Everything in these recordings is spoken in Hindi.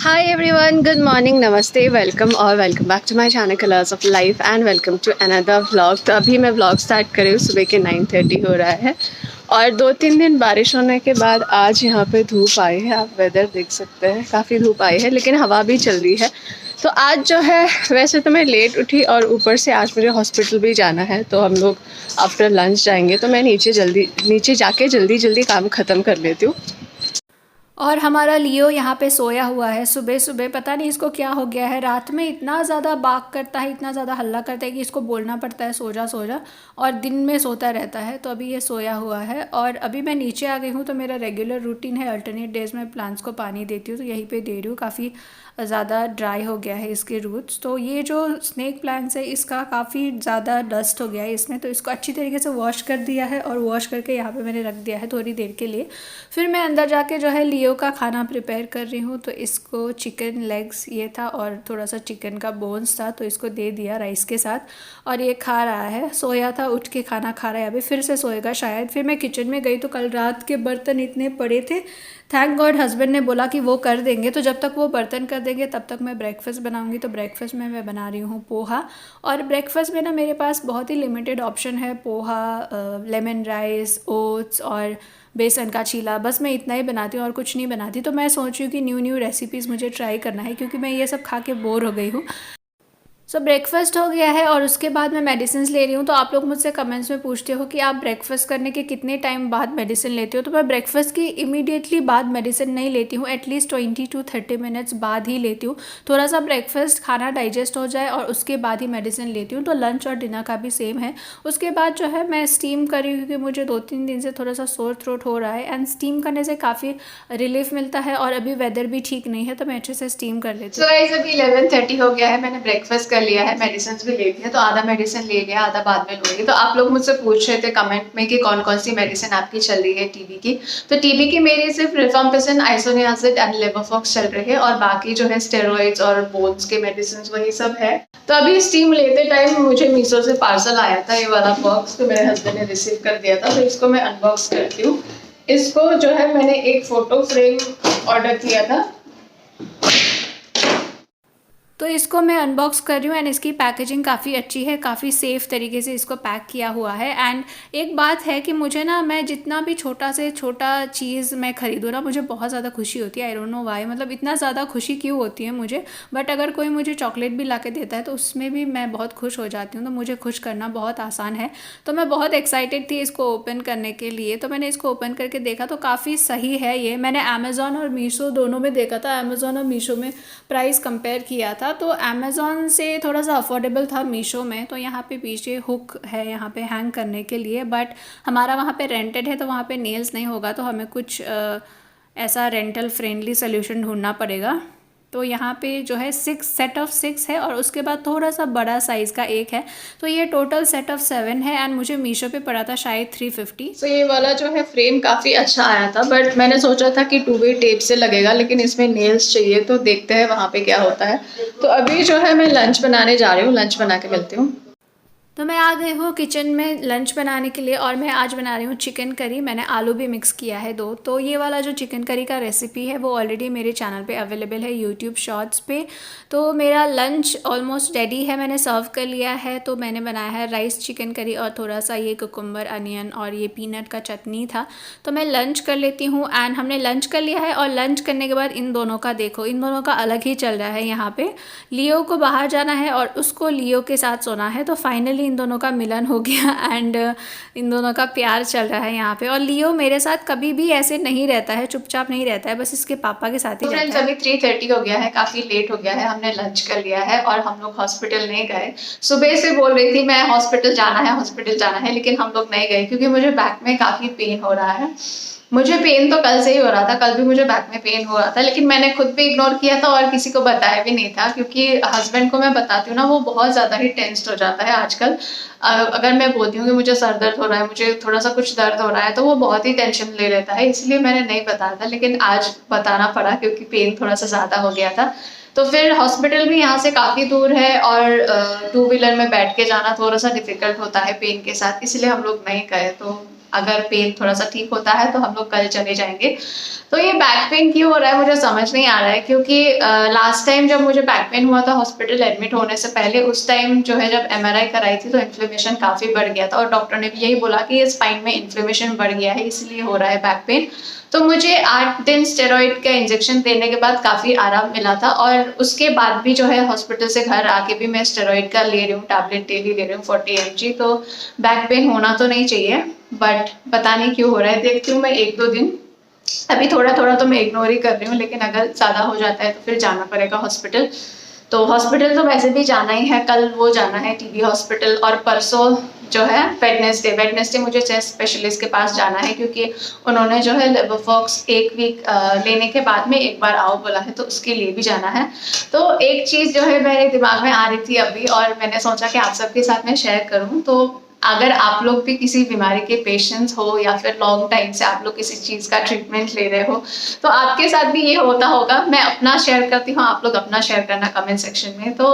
Hi everyone, good morning, नमस्ते, वेलकम और welcome back to my channel Colours of Life and welcome to another vlog. तो अभी मैं व्लॉग स्टार्ट कर रही हूँ। सुबह के 9:30 हो रहा है और 2-3 दिन बारिश होने के बाद आज यहाँ पे धूप आई है। आप वेदर देख सकते हैं, काफ़ी धूप आई है लेकिन हवा भी चल रही है। तो आज जो है, वैसे तो मैं लेट उठी और ऊपर से आज मुझे हॉस्पिटल भी जाना है, तो हम लोग आफ्टर लंच जाएंगे। तो मैं नीचे जाके जल्दी काम ख़त्म कर लेती हूँ। और हमारा लियो यहाँ पे सोया हुआ है। सुबह सुबह पता नहीं इसको क्या हो गया है, रात में इतना ज़्यादा बाग करता है, इतना ज़्यादा हल्ला करता है कि इसको बोलना पड़ता है सो जा सो जा, और दिन में सोता रहता है। तो अभी ये सोया हुआ है और अभी मैं नीचे आ गई हूँ। तो मेरा रेगुलर रूटीन है, अल्टरनेट डेज में प्लांट्स को पानी देती हूँ, तो यहीं पे दे रही हूँ। काफ़ी ज़्यादा ड्राई हो गया है इसके रूट्स। तो ये जो स्नेक प्लांट्स है इसका काफ़ी ज़्यादा डस्ट हो गया है इसमें, तो इसको अच्छी तरीके से वॉश कर दिया है और वॉश करके यहाँ पे मैंने रख दिया है थोड़ी देर के लिए। फिर मैं अंदर जाके जो है लियो का खाना प्रिपेयर कर रही हूँ। तो इसको चिकन लेग्स ये था और थोड़ा सा चिकन का बोन्स था, तो इसको दे दिया राइस के साथ और ये खा रहा है। सोया था, उठ के खाना खा रहा है, अभी फिर से सोएगा शायद। फिर मैं किचन में गई तो कल रात के बर्तन इतने पड़े थे, थैंक गॉड हस्बैंड ने बोला कि वो कर देंगे। तो जब तक वो बर्तन कर देंगे तब तक मैं ब्रेकफास्ट बनाऊंगी। तो ब्रेकफास्ट में मैं बना रही हूँ पोहा। और ब्रेकफास्ट में ना मेरे पास बहुत ही लिमिटेड ऑप्शन है, पोहा, लेमन राइस, ओट्स और बेसन का चीला, बस मैं इतना ही बनाती हूँ और कुछ नहीं बनाती। तो मैं सोच रही हूँ कि न्यू रेसिपीज़ मुझे ट्राई करना है, क्योंकि मैं ये सब खा के बोर हो गई हूँ। ब्रेकफास्ट हो गया है और उसके बाद मैं मेडिसिन ले रही हूँ। तो आप लोग मुझसे कमेंट्स में पूछते हो कि आप ब्रेकफास्ट करने के कितने टाइम बाद मेडिसिन लेते हो। तो मैं ब्रेकफास्ट की इमीडिएटली बाद मेडिसिन नहीं लेती हूँ, एटलीस्ट 20 to 30 मिनट्स बाद ही लेती हूँ। थोड़ा सा ब्रेकफास्ट खाना डाइजेस्ट हो जाए और उसके बाद ही मेडिसिन लेती हूँ। तो लंच और डिनर का भी सेम है। उसके बाद जो है मैं स्टीम कर रही हूँ, क्योंकि मुझे 2-3 दिन से थोड़ा सा सोर थ्रोट हो रहा है, एंड स्टीम करने से काफ़ी रिलीफ मिलता है। और अभी वेदर भी ठीक नहीं है, तो मैं अच्छे से स्टीम कर लेती हूँ। अभी 11:30 हो गया है, मैंने ब्रेकफास्ट कर लिया है, मेडिसिन भी ले लिया। तो आधा मेडिसिन ले लिया, आधा बाद में लूंगी। तो आप लोग मुझसे पूछ रहे थे कमेंट में कि कौन कौन सी मेडिसिन आपकी चल रही है टीबी की। तो टीबी की मेरी सिर्फ रिफाम्पिसिन, आइसोनियाजिड एंड लेवोफॉक्स चल रही है, और बाकी जो है स्टेरॉइड्स और बोन्स के मेडिसिन वही सब है। तो अभी स्टीम लेते टाइम मुझे मीशो से पार्सल आया था, ये वाला बॉक्स, तो मेरे हस्बैंड ने रिसीव कर दिया था। तो इसको मैं अनबॉक्स करती हूँ। इसको जो है मैंने एक फोटो फ्रेम ऑर्डर किया था। तो इसको मैं अनबॉक्स कर रही हूँ एंड इसकी पैकेजिंग काफ़ी अच्छी है, काफ़ी सेफ़ तरीके से इसको पैक किया हुआ है। एंड एक बात है कि मुझे ना, मैं जितना भी छोटा से छोटा चीज़ मैं ख़रीदूँ ना, मुझे बहुत ज़्यादा खुशी होती है। आई डोंट नो व्हाई, मतलब इतना ज़्यादा खुशी क्यों होती है मुझे। बट अगर कोई मुझे चॉकलेट भी ला के देता है तो उसमें भी मैं बहुत खुश हो जाती हूँ। तो मुझे खुश करना बहुत आसान है। तो मैं बहुत एक्साइटेड थी इसको ओपन करने के लिए। तो मैंने इसको ओपन करके देखा तो काफ़ी सही है ये। मैंने अमेज़ॉन और मीशो दोनों में देखा था, अमेज़ॉन और मीशो में प्राइस कंपेयर किया था। तो अमेज़ॉन से थोड़ा सा अफोर्डेबल था मीशो में। तो यहाँ पे पीछे हुक है यहाँ पे हैंग करने के लिए, बट हमारा वहाँ पे रेंटेड है तो वहाँ पे नेल्स नहीं होगा, तो हमें कुछ ऐसा रेंटल फ्रेंडली सोल्यूशन ढूंढना पड़ेगा। तो यहाँ पे जो है 6 है और उसके बाद थोड़ा सा बड़ा साइज़ का एक है। तो ये टोटल सेट ऑफ 7 है एंड मुझे मीशो पे पड़ा था शायद 350। तो ये वाला जो है फ्रेम काफ़ी अच्छा आया था, बट मैंने सोचा था कि 2 वे टेप से लगेगा, लेकिन इसमें नेल्स चाहिए। तो देखते हैं वहाँ पे क्या होता है। तो अभी जो है मैं लंच बनाने जा रही हूँ, लंच बना के मिलती हूँ। तो मैं आ गई हूँ किचन में लंच बनाने के लिए और मैं आज बना रही हूँ चिकन करी। मैंने आलू भी मिक्स किया है 2। तो ये वाला जो चिकन करी का रेसिपी है वो ऑलरेडी मेरे चैनल पे अवेलेबल है यूट्यूब शॉर्ट्स पे। तो मेरा लंच ऑलमोस्ट रेडी है, मैंने सर्व कर लिया है। तो मैंने बनाया है राइस चिकन करी और थोड़ा सा ये कुकुम्बर, अनियन और ये पीनट का चटनी था। तो मैं लंच कर लेती हूँ एंड हमने लंच कर लिया है। और लंच करने के बाद इन दोनों का देखो, इन दोनों का अलग ही चल रहा है। यहाँ पे लियो को बाहर जाना है और उसको लियो के साथ सोना है। तो फाइनली इन दोनों का मिलन हो गया एंड इन दोनों का प्यार चल रहा है यहाँ पे। और लियो मेरे साथ कभी भी ऐसे नहीं रहता है, चुपचाप नहीं रहता है, बस इसके पापा के साथ ही रहता है। अभी 3:30 हो गया है, काफ़ी लेट हो गया है। हमने लंच कर लिया है और हम लोग हॉस्पिटल नहीं गए। सुबह से बोल रही थी मैं हॉस्पिटल जाना है, हॉस्पिटल जाना है, लेकिन हम लोग नहीं गए क्योंकि मुझे बैक में काफ़ी पेन हो रहा है। मुझे पेन तो कल से ही हो रहा था, कल भी मुझे बैक में पेन हो रहा था, लेकिन मैंने खुद भी इग्नोर किया था और किसी को बताया भी नहीं था, क्योंकि हस्बैंड को मैं बताती हूँ ना, वो बहुत ज़्यादा ही टेंस्ड हो जाता है आजकल। अगर मैं बोलती हूँ कि मुझे सर दर्द हो रहा है, मुझे थोड़ा सा कुछ दर्द हो रहा है, तो वो बहुत ही टेंशन ले लेता है। इसलिए मैंने नहीं बताया था, लेकिन आज बताना पड़ा क्योंकि पेन थोड़ा सा ज़्यादा हो गया था। तो फिर हॉस्पिटल भी यहाँ से काफ़ी दूर है और 2 व्हीलर में बैठ के जाना थोड़ा सा डिफिकल्ट होता है पेन के साथ, इसलिए हम लोग नहीं गए। तो अगर पेन थोड़ा सा ठीक होता है तो हम लोग कल चले जाएंगे। तो ये बैक पेन क्यों हो रहा है मुझे समझ नहीं आ रहा है, क्योंकि लास्ट टाइम जब मुझे बैक पेन हुआ था हॉस्पिटल एडमिट होने से पहले, उस टाइम जो है जब MRI कराई थी तो इन्फ्लेमेशन काफ़ी बढ़ गया था और डॉक्टर ने भी यही बोला कि स्पाइन में इन्फ्लेमेशन बढ़ गया है इसलिए हो रहा है बैक पेन। तो मुझे 8 दिन स्टेरॉइड का इंजेक्शन देने के बाद काफ़ी आराम मिला था और उसके बाद भी जो है हॉस्पिटल से घर आके भी मैं स्टेरॉइड का ले रही हूँ, टैबलेट डेली ले रही हूँ 40 mg। तो बैक पेन होना तो नहीं चाहिए, बट पता नहीं क्यों हो रहा है। देखती हूँ मैं 1-2 दिन, अभी थोड़ा थोड़ा तो मैं इग्नोर ही कर रही हूँ, लेकिन अगर ज़्यादा हो जाता है तो फिर जाना पड़ेगा हॉस्पिटल। तो हॉस्पिटल तो वैसे भी जाना ही है, कल वो जाना है TB हॉस्पिटल और परसों जो है वेडनेसडे मुझे चेस्ट स्पेशलिस्ट के पास जाना है, क्योंकि उन्होंने जो है लेवोफॉक्स 1 वीक लेने के बाद में एक बार आओ बोला है, तो उसके लिए भी जाना है। तो एक चीज़ जो है मेरे दिमाग में आ रही थी अभी और मैंने सोचा कि आप सबके साथ में शेयर करूँ। तो अगर आप लोग भी किसी बीमारी के पेशेंट्स हो या फिर लॉन्ग टाइम से आप लोग किसी चीज़ का ट्रीटमेंट ले रहे हो तो आपके साथ भी ये होता होगा। मैं अपना शेयर करती हूँ, आप लोग अपना शेयर करना कमेंट सेक्शन में। तो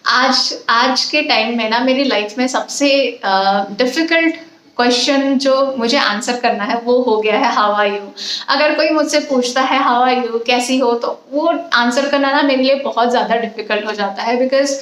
आज के टाइम में ना मेरी लाइफ में सबसे डिफ़िकल्ट क्वेश्चन जो मुझे आंसर करना है वो हो गया है हाउ आर यू। अगर कोई मुझसे पूछता है हाउ आर यू, कैसी हो, तो वो आंसर करना ना मेरे लिए बहुत ज़्यादा डिफ़िकल्ट हो जाता है। बिकॉज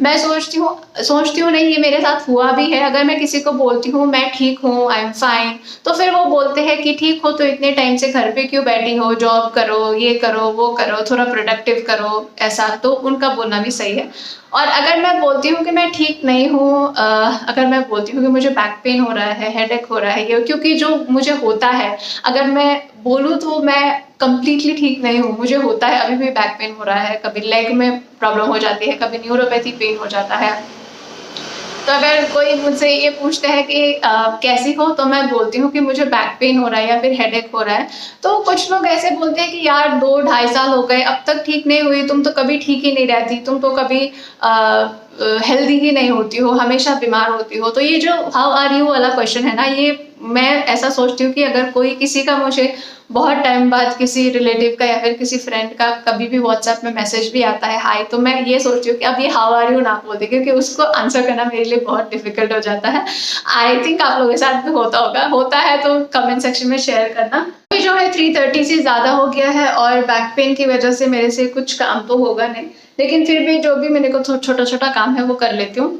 मैं सोचती हूँ नहीं ये मेरे साथ हुआ भी है। अगर मैं किसी को बोलती हूँ मैं ठीक हूँ, आई एम फाइन, तो फिर वो बोलते हैं कि ठीक हो तो इतने टाइम से घर पे क्यों बैठी हो, जॉब करो, ये करो, वो करो, थोड़ा प्रोडक्टिव करो, ऐसा। तो उनका बोलना भी सही है। और अगर मैं बोलती हूँ कि मैं ठीक नहीं हूँ, अगर मैं बोलती हूँ कि मुझे बैक पेन हो रहा है, हेडेक हो रहा है, ये क्योंकि जो मुझे होता है, अगर मैं बोलूँ तो मैं कंप्लीटली ठीक नहीं हूँ, मुझे होता है अभी भी बैक पेन हो रहा है, कभी लेग में प्रॉब्लम हो जाती है, कभी न्यूरोपैथी पेन हो जाता है। तो अगर कोई मुझसे ये पूछता है कि कैसी हो, तो मैं बोलती हूँ कि मुझे बैक पेन हो रहा है या फिर हेडेक हो रहा है। तो कुछ लोग ऐसे बोलते हैं कि यार 2-2.5 साल हो गए अब तक ठीक नहीं हुई, तुम तो कभी ठीक ही नहीं रहती, तुम तो कभी हेल्दी ही नहीं होती हो, हमेशा बीमार होती हो। तो ये जो हाउ आर यू वाला क्वेश्चन है ना, ये मैं ऐसा सोचती हूँ कि अगर कोई किसी का मुझे बहुत टाइम बाद किसी रिलेटिव का या फिर किसी फ्रेंड का कभी भी व्हाट्सएप में मैसेज भी आता है हाय, तो मैं ये सोचती हूँ कि अब ये हाउ आर यू ना बोलते, क्योंकि उसको आंसर करना मेरे लिए बहुत डिफिकल्ट हो जाता है। आई थिंक आप लोगों के साथ भी होता है तो कमेंट सेक्शन में शेयर करना। अभी जो है 3:30 से ज़्यादा हो गया है और बैक पेन की वजह से मेरे से कुछ काम तो होगा नहीं, लेकिन फिर भी जो भी मेरे को छोटा छोटा काम है वो कर लेती हूँ।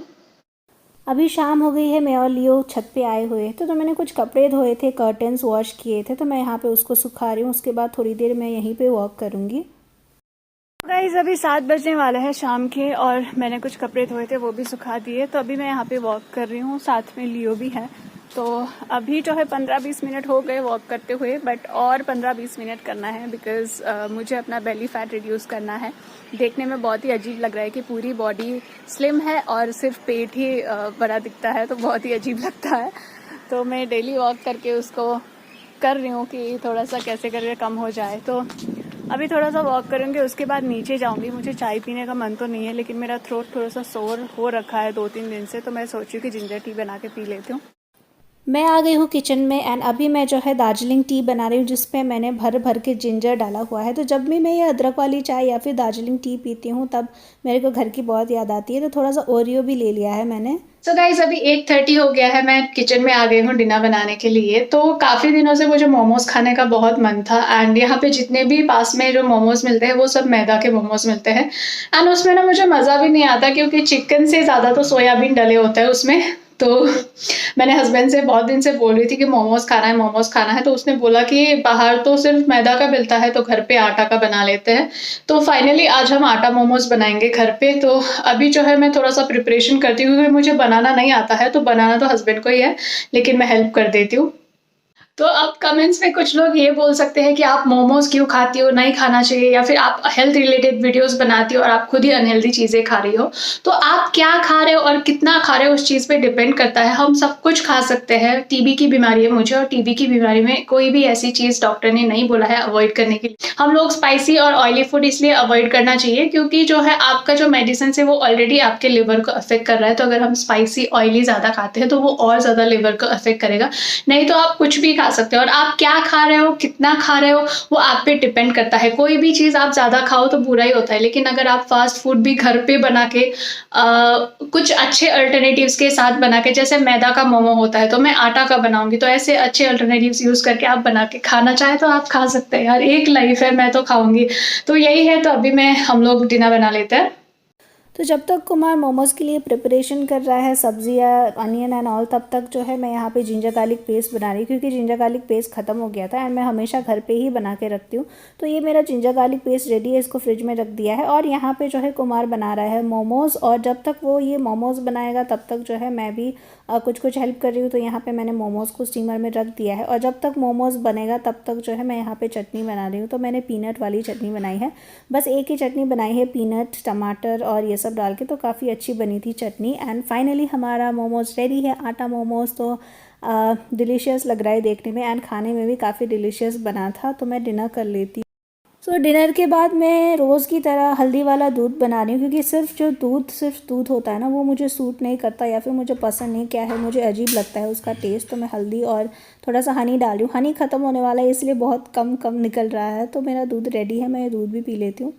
अभी शाम हो गई है, मैं और लियो छत पे आए हुए थे, तो मैंने कुछ कपड़े धोए थे, कर्टन्स वॉश किए थे, तो मैं यहाँ पे उसको सुखा रही हूँ। उसके बाद थोड़ी देर मैं यहीं पे वॉक करूँगी। गाइस अभी 7 बजने वाले हैं शाम के और मैंने कुछ कपड़े धोए थे वो भी सुखा दिए। तो अभी मैं यहाँ पे वॉक कर रही हूँ, साथ में लियो भी है। तो अभी जो है 15-20 मिनट हो गए वॉक करते हुए, बट और 15-20 मिनट करना है बिकॉज मुझे अपना बेली फैट रिड्यूस करना है। देखने में बहुत ही अजीब लग रहा है कि पूरी बॉडी स्लिम है और सिर्फ पेट ही बड़ा दिखता है, तो बहुत ही अजीब लगता है। तो मैं डेली वॉक करके उसको कर रही हूँ कि थोड़ा सा कैसे करके कम हो जाए। तो अभी थोड़ा सा वॉक करूँगी, उसके बाद नीचे जाऊँगी। मुझे चाय पीने का मन तो नहीं है, लेकिन मेरा थ्रोट थोड़ा सा सोर हो रखा है 2-3 दिन से, तो मैं सोची कि जिंजर टी बना के पी लेती हूँ। मैं आ गई हूँ किचन में एंड अभी मैं जो है दार्जिलिंग टी बना रही हूँ, जिसपे मैंने भर भर के जिंजर डाला हुआ है। तो जब भी मैं ये अदरक वाली चाय या फिर दार्जिलिंग टी पीती हूँ तब मेरे को घर की बहुत याद आती है। तो थोड़ा सा ओरियो भी ले लिया है मैंने। सो गाइस अभी 8:30 हो गया है, मैं किचन में आ गई हूँ डिनर बनाने के लिए। तो काफ़ी दिनों से मुझे मोमोज खाने का बहुत मन था एंड यहाँ पे जितने भी पास में जो मोमोज मिलते हैं वो सब मैदा के मोमोज मिलते हैं एंड उसमें ना मुझे मज़ा भी नहीं आता, क्योंकि चिकन से ज़्यादा तो सोयाबीन डले होता है उसमें। तो मैंने हस्बैंड से बहुत दिन से बोल रही थी कि मोमोज खाना है, तो उसने बोला कि बाहर तो सिर्फ मैदा का मिलता है तो घर पे आटा का बना लेते हैं। तो फाइनली आज हम आटा मोमोज बनाएंगे घर पे। तो अभी जो है मैं थोड़ा सा प्रिपरेशन करती हूँ, क्योंकि मुझे बनाना नहीं आता है, तो बनाना तो हस्बैंड को ही है, लेकिन मैं हेल्प कर देती हूँ। तो अब कमेंट्स में कुछ लोग ये बोल सकते हैं कि आप मोमोज क्यों खाती हो, नहीं खाना चाहिए, या फिर आप हेल्थ रिलेटेड वीडियोस बनाती हो और आप खुद ही अनहेल्दी चीज़ें खा रही हो। तो आप क्या खा रहे हो और कितना खा रहे हो उस चीज़ पे डिपेंड करता है। हम सब कुछ खा सकते हैं। टीबी की बीमारी है मुझे, और टीबी की बीमारी में कोई भी ऐसी चीज़ डॉक्टर ने नहीं बोला है अवॉइड करने के लिए। हम लोग स्पाइसी और ऑयली फूड इसलिए अवॉइड करना चाहिए क्योंकि जो है आपका जो मेडिसिन है वो ऑलरेडी आपके लिवर को अफेक्ट कर रहा है। तो अगर हम स्पाइसी ऑयली ज़्यादा खाते हैं तो वो और ज़्यादा लिवर को अफेक्ट करेगा। नहीं तो आप कुछ भी खा सकते हो। और आप क्या खा रहे हो, कितना खा रहे हो, वो आप पे डिपेंड करता है। कोई भी चीज़ आप ज़्यादा खाओ तो बुरा ही होता है, लेकिन अगर आप फास्ट फूड भी घर पे बना के कुछ अच्छे अल्टरनेटिव्स के साथ बना के, जैसे मैदा का मोमो होता है तो मैं आटा का बनाऊंगी, तो ऐसे अच्छे अल्टरनेटिव्स यूज़ करके आप बना के खाना चाहे तो आप खा सकते हैं यार। एक लाइफ है, मैं तो खाऊंगी। तो यही है, तो अभी हम लोग डिनर बना लेते हैं। तो जब तक कुमार मोमोज़ के लिए प्रिपरेशन कर रहा है, सब्जियाँ, अनियन एंड ऑल, तब तक जो है मैं यहाँ पे जिंजर गार्लिक पेस्ट बना रही हूँ, क्योंकि जिंजर गार्लिक पेस्ट ख़त्म हो गया था एंड मैं हमेशा घर पे ही बना के रखती हूँ। तो ये मेरा जिंजर गार्लिक पेस्ट रेडी है, इसको फ्रिज में रख दिया है। और यहाँ पे जो है कुमार बना रहा है मोमोज़, और जब तक वो ये मोमोज़ बनाएगा तब तक जो है मैं भी कुछ हेल्प कर रही हूँ। तो यहाँ पे मैंने मोमोज़ को स्टीमर में रख दिया है, और जब तक मोमोज़ बनेगा तब तक जो है मैं यहाँ पे चटनी बना रही हूँ। तो मैंने पीनट वाली चटनी बनाई है, बस एक ही चटनी बनाई है, पीनट, टमाटर और ये सब डाल के, तो काफ़ी अच्छी बनी थी चटनी। एंड फाइनली हमारा मोमोज़ रेडी है, आटा मोमोज़। तो डिलीशियस लग रहा है देखने में, एंड खाने में भी काफ़ी डिलीशियस बना था। तो मैं डिनर कर लेती हूँ। सो डिनर के बाद मैं रोज़ की तरह हल्दी वाला दूध बना रही हूँ, क्योंकि सिर्फ दूध होता है ना, वो मुझे सूट नहीं करता, या फिर मुझे पसंद नहीं, क्या है, मुझे अजीब लगता है उसका टेस्ट। तो मैं हल्दी और थोड़ा सा हनी डाल रही हूँ। हनी ख़त्म होने वाला है, इसलिए बहुत कम निकल रहा है। तो मेरा दूध रेडी है, मैं ये दूध भी पी लेती हूँ।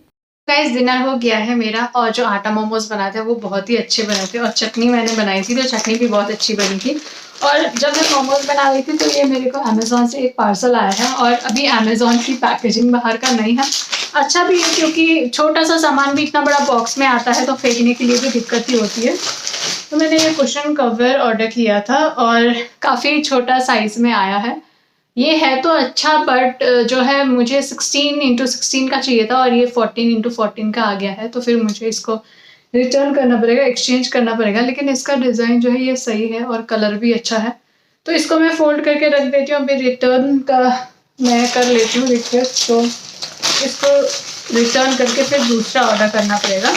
गाइस डिनर हो गया है मेरा, और जो आटा मोमोज बनाए थे वो बहुत ही अच्छे बने थे, और चटनी मैंने बनाई थी तो चटनी भी बहुत अच्छी बनी थी। और जब मैं मोमोज बना रही थी तो ये मेरे को अमेज़ॉन से एक पार्सल आया है, और अभी अमेज़ॉन की पैकेजिंग बाहर का नहीं है, अच्छा भी है, क्योंकि छोटा सा सामान भी इतना बड़ा बॉक्स में आता है तो फेंकने के लिए भी दिक्कत ही होती है। तो मैंने ये कुशन कवर ऑर्डर किया था, और काफ़ी छोटा साइज़ में आया है। ये है तो अच्छा, बट जो है मुझे 16x16 का चाहिए था, और ये 14x14 का आ गया है। तो फिर मुझे इसको रिटर्न करना पड़ेगा, एक्सचेंज करना पड़ेगा। लेकिन इसका डिज़ाइन जो है ये सही है, और कलर भी अच्छा है। तो इसको मैं फोल्ड करके रख देती हूँ। अभी रिटर्न का मैं कर लेती हूँ रिक्वेस्ट, तो इसको रिटर्न करके फिर दूसरा ऑर्डर करना पड़ेगा।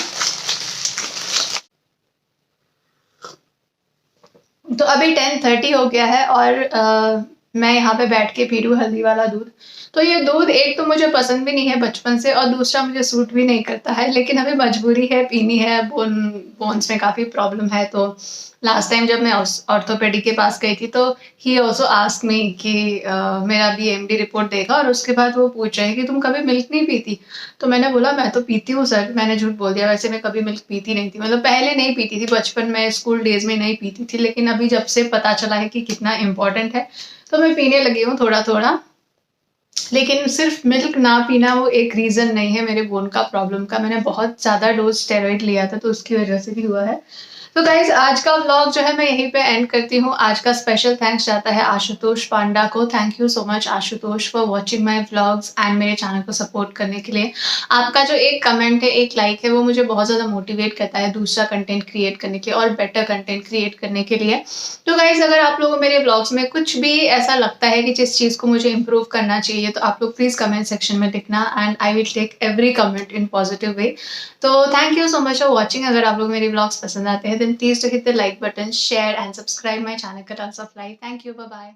तो अभी 10:30 हो गया है, और मैं यहाँ पे बैठ के पी रही हूँ हल्दी वाला दूध। तो ये दूध एक तो मुझे पसंद भी नहीं है बचपन से, और दूसरा मुझे सूट भी नहीं करता है, लेकिन अभी मजबूरी है, पीनी है। बोन्स में काफ़ी प्रॉब्लम है। तो लास्ट टाइम जब मैं ऑर्थोपेडिक के पास गई थी तो ही ऑल्सो आस्क मी कि मेरा BMD रिपोर्ट देखा, और उसके बाद वो पूछ रहे हैं कि तुम कभी मिल्क नहीं पीती। तो मैंने बोला मैं तो पीती हूँ सर, मैंने झूठ बोल दिया। वैसे मैं कभी मिल्क पीती नहीं थी, मतलब पहले नहीं पीती थी, बचपन में स्कूल डेज में नहीं पीती थी, लेकिन अभी जब से पता चला है कि कितना इम्पोर्टेंट है तो मैं पीने लगी हूँ थोड़ा थोड़ा। लेकिन सिर्फ मिल्क ना पीना वो एक रीज़न नहीं है मेरे बोन का प्रॉब्लम का। मैंने बहुत ज़्यादा डोज स्टेरॉइड लिया था, तो उसकी वजह से भी हुआ है। तो गाइज आज का व्लॉग जो है मैं यहीं पे एंड करती हूँ। आज का स्पेशल थैंक्स जाता है आशुतोष पांडा को। Thank you so much Ashutosh for watching my vlogs and मेरे चैनल को सपोर्ट करने के लिए। आपका जो एक कमेंट है, एक लाइक है, वो मुझे बहुत ज़्यादा मोटिवेट करता है दूसरा कंटेंट क्रिएट करने के और बेटर कंटेंट क्रिएट करने के लिए। तो गाइज अगर आप लोगों को मेरे व्लॉग्स में कुछ भी ऐसा लगता है कि जिस चीज़ को मुझे इम्प्रूव करना चाहिए, तो आप लोग प्लीज़ कमेंट सेक्शन में लिखना, and I will take every comment in positive way. तो thank you so much for watching. अगर आप लोग मेरे व्लॉग्स पसंद आते हैं then please to hit the like button, share and subscribe my channel Currents of Life. Thank you. Bye bye.